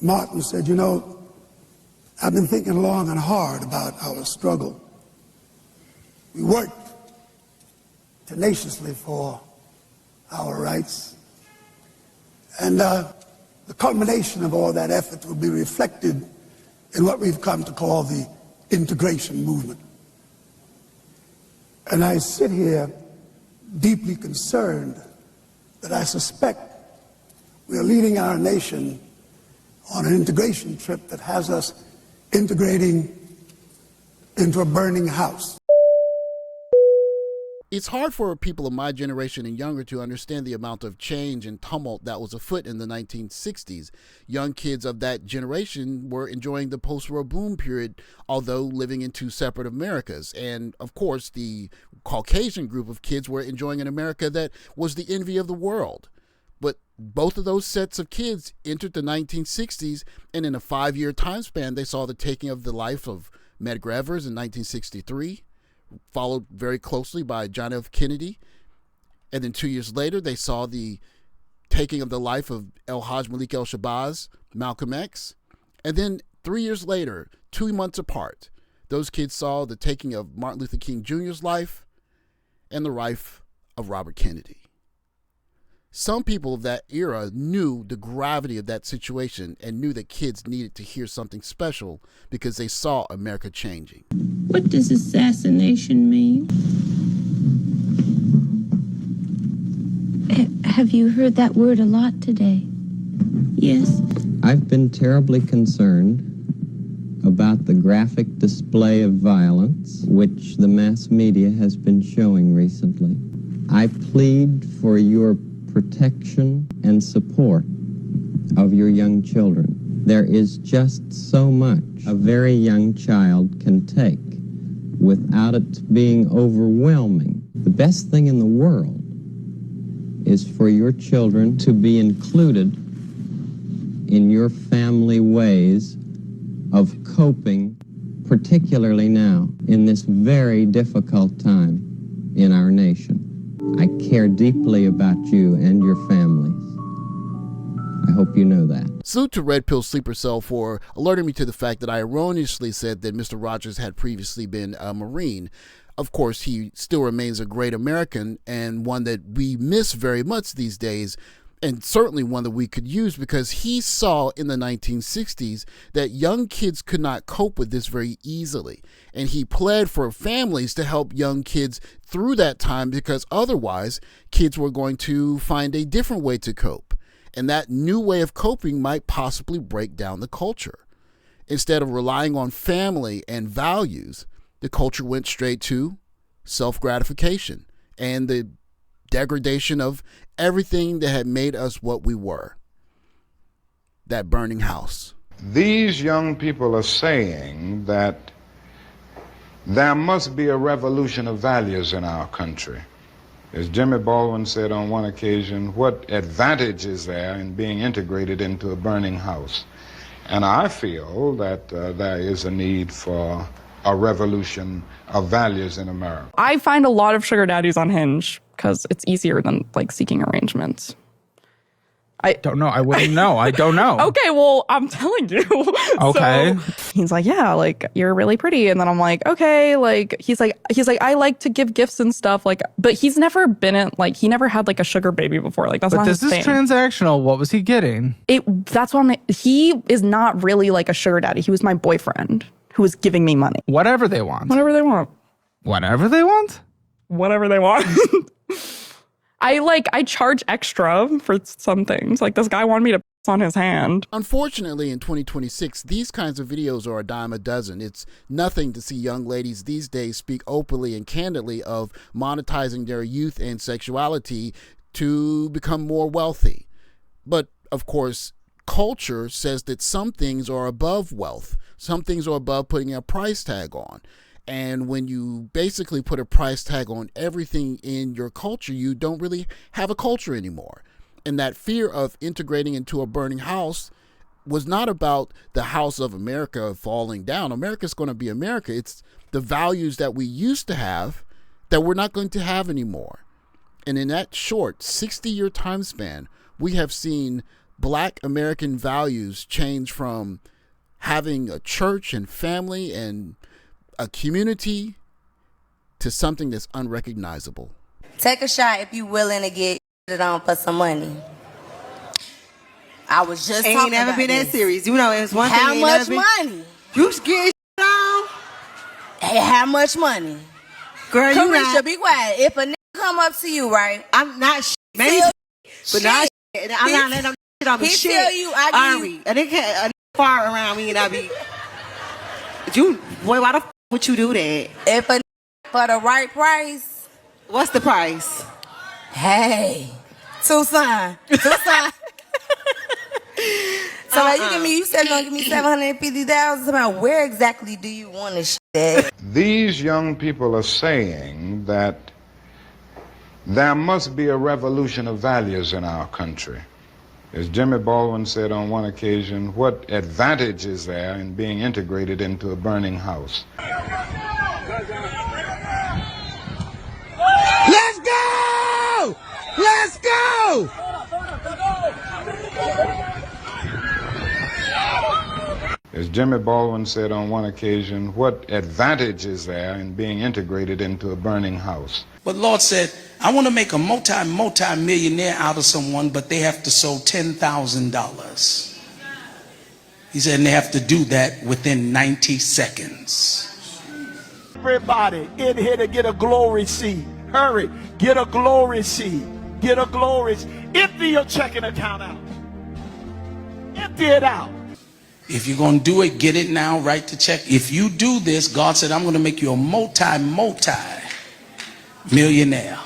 Martin said, you know, I've been thinking long and hard about our struggle. We worked tenaciously for our rights. And the culmination of all that effort will be reflected in what we've come to call the integration movement. And I sit here deeply concerned that I suspect we are leading our nation on an integration trip that has us integrating into a burning house. It's hard for people of my generation and younger to understand the amount of change and tumult that was afoot in the 1960s. Young kids of that generation were enjoying the post-war boom period, although living in two separate Americas. And, of course, the Caucasian group of kids were enjoying an America that was the envy of the world. But both of those sets of kids entered the 1960s, and in a 5-year time span, they saw the taking of the life of Medgar Evers in 1963, followed very closely by John F. Kennedy. And then 2 years later, they saw the taking of the life of El Hajj Malik El Shabazz, Malcolm X. And then 3 years later, 2 months apart, those kids saw the taking of Martin Luther King Jr.'s life and the life of Robert Kennedy. Some people of that era knew the gravity of that situation and knew that kids needed to hear something special because they saw America changing. What does assassination mean? Have you heard that word a lot today? Yes. I've been terribly concerned about the graphic display of violence which the mass media has been showing recently. I plead for your protection and support of your young children. There is just so much a very young child can take without it being overwhelming. The best thing in the world is for your children to be included in your family ways of coping, particularly now in this very difficult time in our nation. I care deeply about you and your families. I hope you know that. Salute to Red Pill Sleeper Cell for alerting me to the fact that I erroneously said that Mr. Rogers had previously been a Marine. Of course, he still remains a great American and one that we miss very much these days, and certainly one that we could use because he saw in the 1960s that young kids could not cope with this very easily. And he pled for families to help young kids through that time because otherwise kids were going to find a different way to cope. And that new way of coping might possibly break down the culture. Instead of relying on family and values, the culture went straight to self-gratification and the degradation of everything that had made us what we were. That burning house. These young people are saying that there must be a revolution of values in our country. As Jimmy Baldwin said on one occasion, what advantage is there in being integrated into a burning house? And I feel that there is a need for a revolution of values in America. I find a lot of sugar daddies on Hinge because it's easier than like seeking arrangements. I don't know. I wouldn't know. I don't know. Okay, well, I'm telling you. Okay. So, he's like, yeah, like, you're really pretty. And then I'm like, okay, like, he's like, I like to give gifts and stuff. Like, but he's never been in, like, he never had like a sugar baby before. Like, that's not his thing. But this is transactional. What was he getting? That's what he is not really like a sugar daddy. He was my boyfriend who was giving me money. Whatever they want. Whatever they want. Whatever they want? Whatever they want. I charge extra for some things. Like, this guy wanted me to piss on his hand. Unfortunately, in 2026, these kinds of videos are a dime a dozen. It's nothing to see young ladies these days speak openly and candidly of monetizing their youth and sexuality to become more wealthy. But, of course, culture says that some things are above wealth. Some things are above putting a price tag on. And when you basically put a price tag on everything in your culture, you don't really have a culture anymore. And that fear of integrating into a burning house was not about the house of America falling down. America's going to be America. It's the values that we used to have that we're not going to have anymore. And in that short 60-year time span, we have seen Black American values change from having a church and family and a community to something that's unrecognizable. Take a shot if you willing to get it on for some money. I was just talking about never been that serious. You know, it's one how thing. How much money? You get on? Hey, how much money? Girl, you Carisha, be quiet. If a nigga come up to you, right? I'm not maybe, but not shit. I'm not letting them shit on me. He Shit. tell you I give you. And they can't far around me and I be. You, boy, why the f would you do that? If a for the right price. What's the price? Hey, Tucson. So like you said you're gonna give me $750,000. About where exactly do you want to shit at? These young people are saying that there must be a revolution of values in our country. As Jimmy Baldwin said on one occasion, what advantage is there in being integrated into a burning house? Let's go! Let's go! As Jimmy Baldwin said on one occasion, what advantage is there in being integrated into a burning house? But Lord said, I want to make a multi-millionaire out of someone, but they have to sow $10,000. He said, and they have to do that within 90 seconds. Everybody in here to get a glory seed. Hurry, get a glory seed. Get a glory seed. Empty your checking account out. Empty it out. If you're going to do it, get it now, write the check. If you do this, God said, I'm going to make you a multi-millionaire.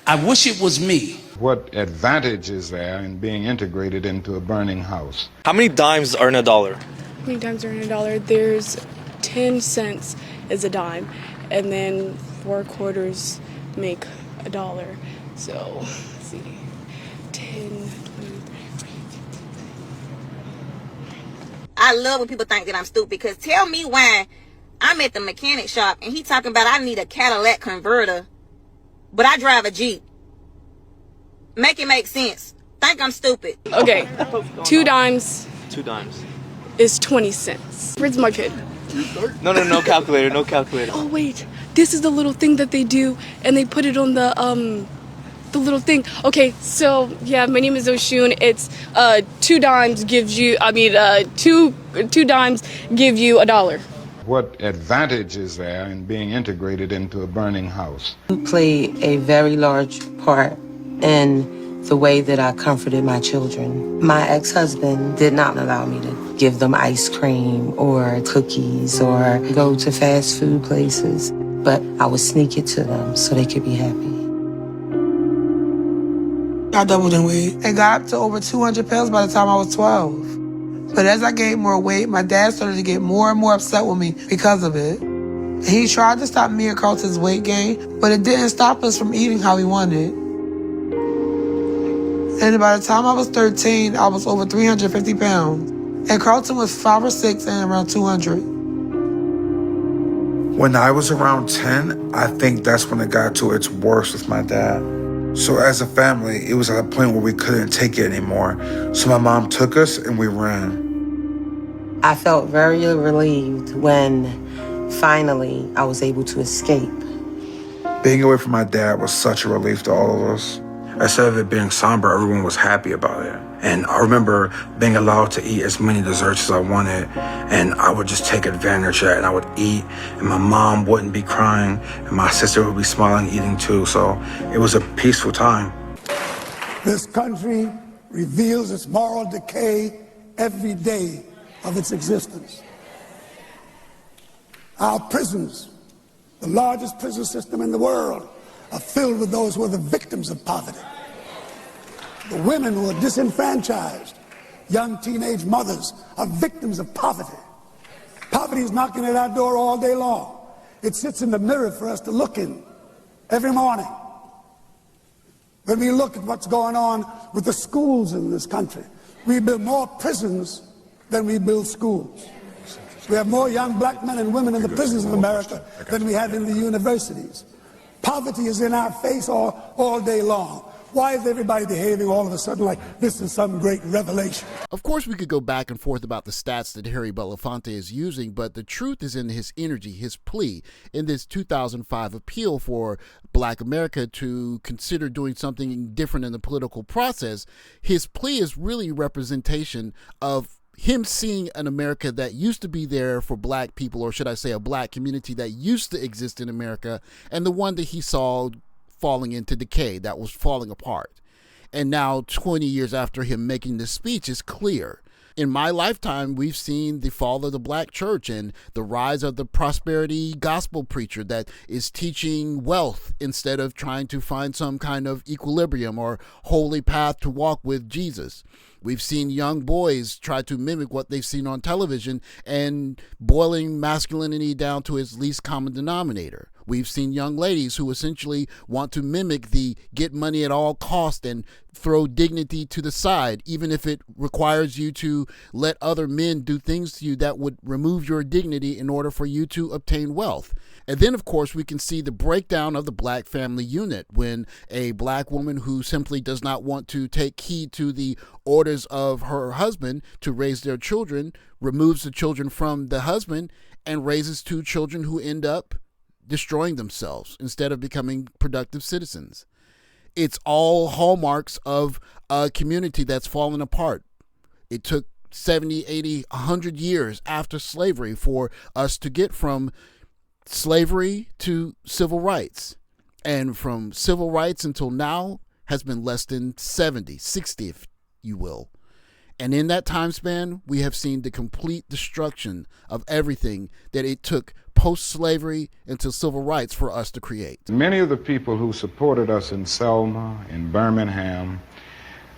I wish it was me. What advantage is there in being integrated into a burning house? How many dimes are in a dollar? How many dimes are in a dollar? There's 10 cents is a dime, and then 4 quarters make a dollar. So, let's see, 10, 20, 30, 40. I love when people think that I'm stupid, because tell me why I'm at the mechanic shop and he talking about I need a Cadillac converter, but I drive a Jeep. Make it make sense. Think I'm stupid. Okay, 2 dimes. 2 dimes. Is 20 cents. Where's my pin? No calculator, no calculator. Oh wait, this is the little thing that they do, and they put it on the little thing. Okay, so yeah, my name is Oshun. It's 2 dimes gives you. Two dimes give you a dollar. What advantage is there in being integrated into a burning house? You played a very large part in the way that I comforted my children. My ex-husband did not allow me to give them ice cream or cookies or go to fast food places, but I would sneak it to them so they could be happy. I doubled in weight and got up to over 200 pounds by the time I was 12. But as I gained more weight, my dad started to get more and more upset with me because of it. He tried to stop me and Carlton's weight gain, but it didn't stop us from eating how we wanted. And by the time I was 13, I was over 350 pounds. And Carlton was 5 or 6 and around 200. When I was around 10, I think that's when it got to its worst with my dad. So as a family, it was at a point where we couldn't take it anymore. So my mom took us and we ran. I felt very relieved when finally I was able to escape. Being away from my dad was such a relief to all of us. Instead of it being somber, everyone was happy about it. And I remember being allowed to eat as many desserts as I wanted, and I would just take advantage of it, and I would eat, and my mom wouldn't be crying, and my sister would be smiling, eating too. So it was a peaceful time. This country reveals its moral decay every day of its existence. Our prisons, the largest prison system in the world, are filled with those who are the victims of poverty. The women who are disenfranchised, young teenage mothers, are victims of poverty. Poverty is knocking at our door all day long. It sits in the mirror for us to look in every morning. When we look at what's going on with the schools in this country, we build more prisons than we build schools. We have more young black men and women in the prisons of America than we have in the universities. Poverty is in our face all day long. Why is everybody behaving all of a sudden like this is some great revelation? Of course, we could go back and forth about the stats that Harry Belafonte is using, but the truth is in his energy, his plea in this 2005 appeal for Black America to consider doing something different in the political process. His plea is really representation of him seeing an America that used to be there for Black people, or should I say a Black community that used to exist in America, and the one that he saw falling into decay, that was falling apart. And now 20 years after him making this speech, it's clear. In my lifetime, we've seen the fall of the Black church and the rise of the prosperity gospel preacher that is teaching wealth instead of trying to find some kind of equilibrium or holy path to walk with Jesus. We've seen young boys try to mimic what they've seen on television and boiling masculinity down to its least common denominator. We've seen young ladies who essentially want to mimic the get money at all cost and throw dignity to the side, even if it requires you to let other men do things to you that would remove your dignity in order for you to obtain wealth. And then, of course, we can see the breakdown of the Black family unit when a Black woman who simply does not want to take heed to the orders of her husband to raise their children removes the children from the husband and raises two children who end up destroying themselves instead of becoming productive citizens. It's all hallmarks of a community that's fallen apart. It took 70, 80, 100 years after slavery for us to get from slavery to civil rights. And from civil rights until now has been less than 70, 60, if you will. And in that time span, we have seen the complete destruction of everything that it took post-slavery into civil rights for us to create. Many of the people who supported us in Selma, in Birmingham,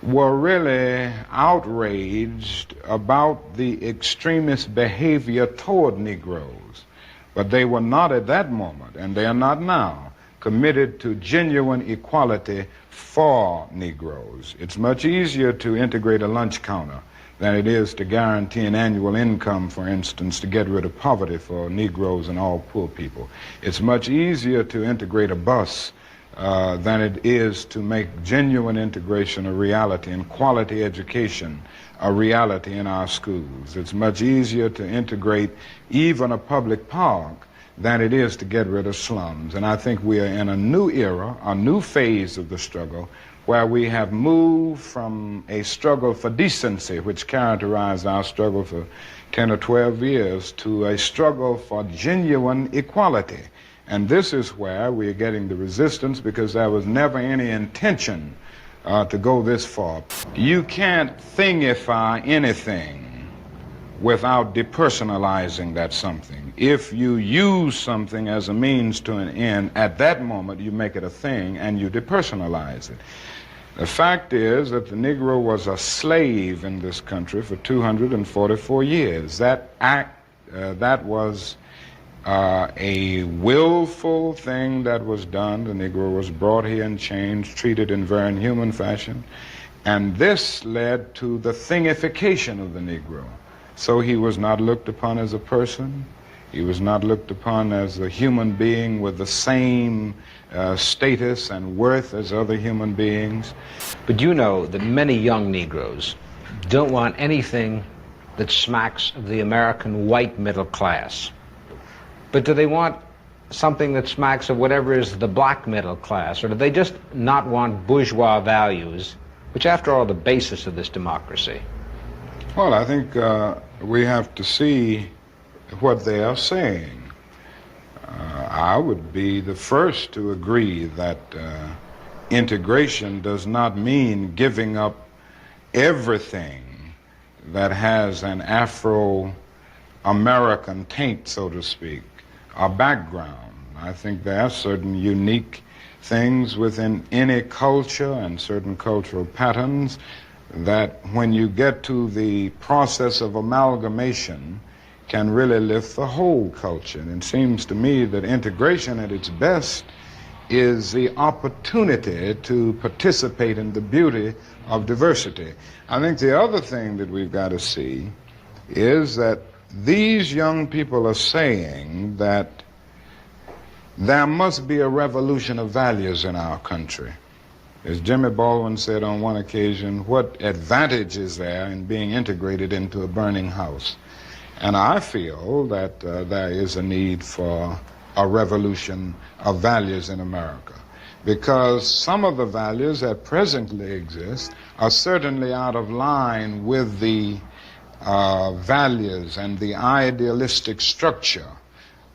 were really outraged about the extremist behavior toward Negroes. But they were not at that moment, and they are not now, committed to genuine equality for Negroes. It's much easier to integrate a lunch counter than it is to guarantee an annual income, for instance, to get rid of poverty for Negroes and all poor people. It's much easier to integrate a bus than it is to make genuine integration a reality and quality education a reality in our schools. It's much easier to integrate even a public park than it is to get rid of slums. And I think we are in a new era, a new phase of the struggle, where we have moved from a struggle for decency, which characterized our struggle for 10 or 12 years, to a struggle for genuine equality. And this is where we are getting the resistance, because there was never any intention to go this far. You can't thingify anything without depersonalizing that something. If you use something as a means to an end, at that moment you make it a thing and you depersonalize it. The fact is that the Negro was a slave in this country for 244 years. That was a willful thing that was done. The Negro was brought here in chains, treated in very inhuman fashion, and this led to the thingification of the Negro. So he was not looked upon as a person. He was not looked upon as a human being with the same status and worth as other human beings. But you know that many young Negroes don't want anything that smacks of the American white middle class. But do they want something that smacks of whatever is the black middle class? Or do they just not want bourgeois values, which after all are the basis of this democracy? Well, I think we have to see what they are saying. I would be the first to agree that integration does not mean giving up everything that has an Afro-American taint, so to speak, a background. I think there are certain unique things within any culture and certain cultural patterns that when you get to the process of amalgamation can really lift the whole culture. And it seems to me that integration at its best is the opportunity to participate in the beauty of diversity. I think the other thing that we've got to see is that these young people are saying that there must be a revolution of values in our country. As Jimmy Baldwin said on one occasion, what advantage is there in being integrated into a burning house? And I feel that there is a need for a revolution of values in America, because some of the values that presently exist are certainly out of line with the values and the idealistic structure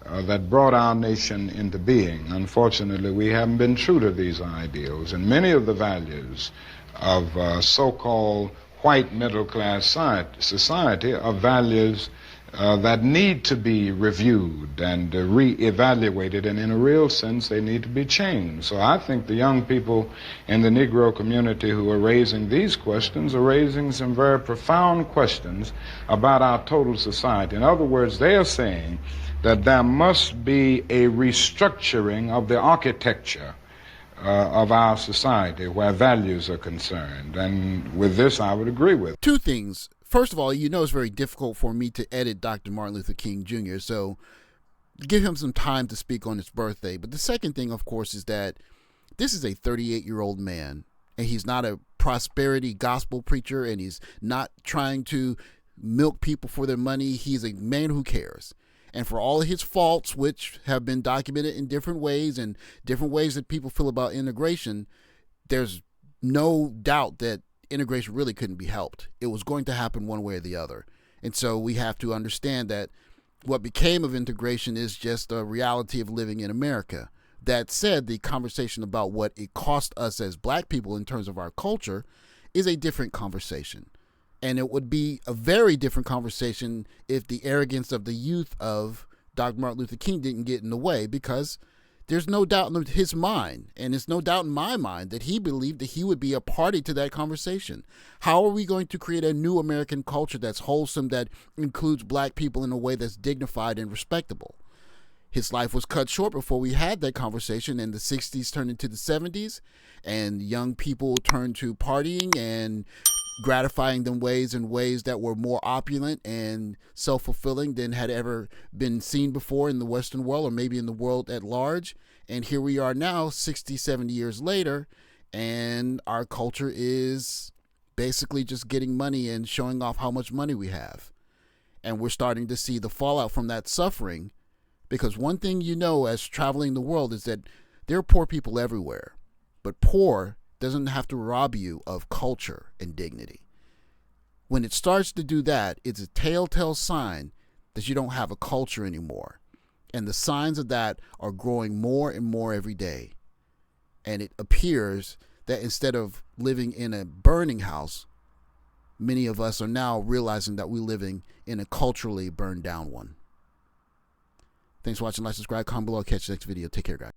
that brought our nation into being. Unfortunately, we haven't been true to these ideals, and many of the values of so-called white middle-class society are values that need to be reviewed and re-evaluated, and in a real sense they need to be changed. So I think the young people in the Negro community who are raising these questions are raising some very profound questions about our total society. In other words, they are saying that there must be a restructuring of the architecture of our society where values are concerned. And with this, I would agree with. Two things. First of all, you know it's very difficult for me to edit Dr. Martin Luther King Jr., so give him some time to speak on his birthday. But the second thing, of course, is that this is a 38-year-old man, and he's not a prosperity gospel preacher, and he's not trying to milk people for their money. He's a man who cares. And for all of his faults, which have been documented in different ways and different ways that people feel about integration, there's no doubt that integration really couldn't be helped. It was going to happen one way or the other. And so we have to understand that what became of integration is just a reality of living in America. That said, the conversation about what it cost us as black people in terms of our culture is a different conversation. And it would be a very different conversation if the arrogance of the youth of Dr. Martin Luther King didn't get in the way, because there's no doubt in his mind, and it's no doubt in my mind, that he believed that he would be a party to that conversation. How are we going to create a new American culture that's wholesome, that includes black people in a way that's dignified and respectable? His life was cut short before we had that conversation, and the 60s turned into the 70s, and young people turned to partying and gratifying them in ways that were more opulent and self-fulfilling than had ever been seen before in the Western world, or maybe in the world at large. And here we are now, 60, 70 years later, and our culture is basically just getting money and showing off how much money we have. And we're starting to see the fallout from that suffering, because one thing you know as traveling the world is that there are poor people everywhere, but poor doesn't have to rob you of culture and dignity. When it starts to do that, it's a telltale sign that you don't have a culture anymore. And the signs of that are growing more and more every day. And it appears that instead of living in a burning house, many of us are now realizing that we're living in a culturally burned down one. Thanks for watching. Like, subscribe, comment below. Catch you next video. Take care, guys.